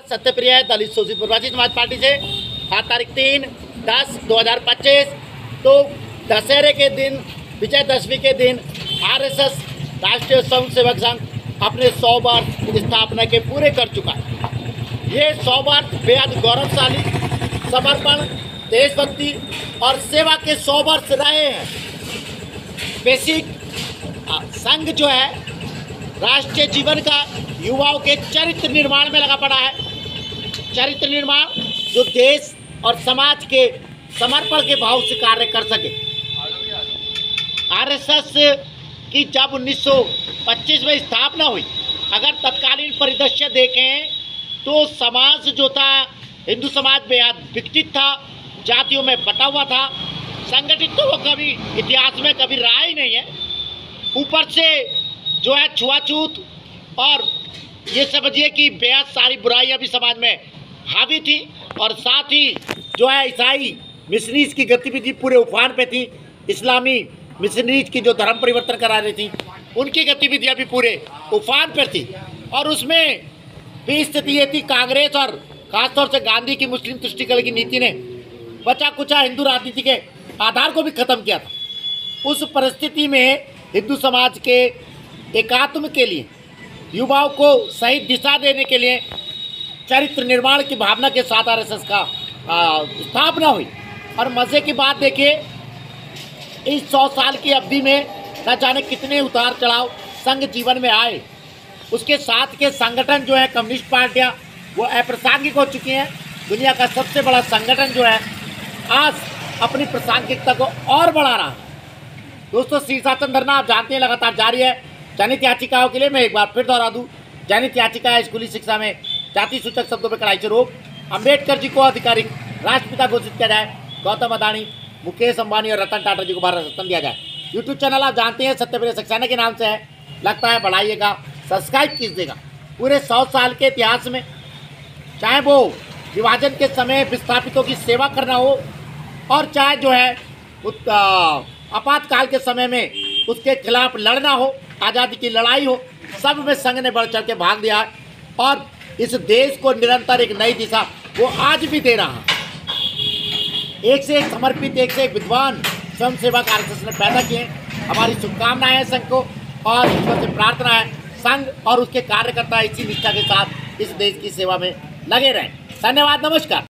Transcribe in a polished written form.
सत्यप्रिय दलित शोषित प्रवासी समाज पार्टी से आज तारीख 3/10/2025 तो दशहरे के दिन, विजयदशमी के दिन आरएसएस राष्ट्रीय स्वयं सेवक संघ अपने 100 वर्ष स्थापना के पूरे कर चुका है। ये 100 वर्ष बेहद गौरवशाली, समर्पण, देशभक्ति और सेवा के 100 वर्ष रहे हैं। बेसिक संघ जो है राष्ट्रीय जीवन का युवाओं के चरित्र निर्माण में लगा पड़ा है। चरित्र निर्माण जो देश और समाज के समर्पण के भाव से कार्य कर सके। आरएसएस की जब 1925 में स्थापना हुई, अगर तत्कालीन परिदृश्य देखें तो समाज जो था, हिंदू समाज बेहद विकसित था, जातियों में बटा हुआ था, संगठित तो वो कभी इतिहास में कभी रहा ही नहीं है। ऊपर से जो है छुआछूत और ये समझिए कि बेहद सारी बुराइयां भी समाज में हावी थी, और साथ ही जो है ईसाई मिशनरीज की गतिविधि पूरे उफान पे थी। इस्लामी मिशनरीज की जो धर्म परिवर्तन करा रही थी, उनकी गतिविधियां भी पूरे उफान पर थी। और उसमें भी स्थिति ये थी, कांग्रेस और खासतौर से गांधी की मुस्लिम तुष्टिकरण की नीति ने बचा कुचा हिंदू राजनीति के आधार को भी खत्म किया था। उस परिस्थिति में हिंदू समाज के एकात्म के लिए, युवाओं को सही दिशा देने के लिए चरित्र निर्माण की भावना के साथ आरएसएस का स्थापना हुई। और मज़े की बात देखिए, इस 100 साल की अवधि में न जाने कितने उतार चढ़ाव संघ जीवन में आए। उसके साथ के संगठन जो है कम्युनिस्ट पार्टियां, वो अप्रासंगिक हो चुकी हैं। दुनिया का सबसे बड़ा संगठन जो है आज अपनी प्रासंगिकता को और बढ़ा रहा है। दोस्तों, शीर्षासन धरना आप जानते हैं लगातार जारी है। जनहित याचिकाओं के लिए मैं एक बार फिर दोहरा दूँ, जनहित याचिका है स्कूली शिक्षा में जाति सूचक शब्दों पर कड़ाई से रोक, अम्बेडकर जी को आधिकारिक राष्ट्रपिता घोषित किया जाए, गौतम अदानी, मुकेश अंबानी और रतन टाटा जी को भारत रत्न दिया जाए। यूट्यूब चैनल आप जानते हैं सत्यप्रिय सक्सेना के नाम से है, लगता है बढ़ाइएगा, सब्सक्राइब कीजिएगा। पूरे 100 साल के इतिहास में, चाहे वो विभाजन के समय विस्थापितों की सेवा करना हो, और चाहे जो है आपातकाल के समय में उसके खिलाफ लड़ना हो, आज़ादी की लड़ाई हो, सब में संघ ने बढ़ चढ़ के भाग दिया है। और इस देश को निरंतर एक नई दिशा वो आज भी दे रहा है। एक से एक समर्पित, एक से एक विद्वान स्वयं सेवक आरएसएस ने पैदा किए। हमारी शुभकामनाएं हैं संघ को, और ईश्वर से प्रार्थना है संघ और उसके कार्यकर्ता इसी निष्ठा के साथ इस देश की सेवा में लगे रहें। धन्यवाद, नमस्कार।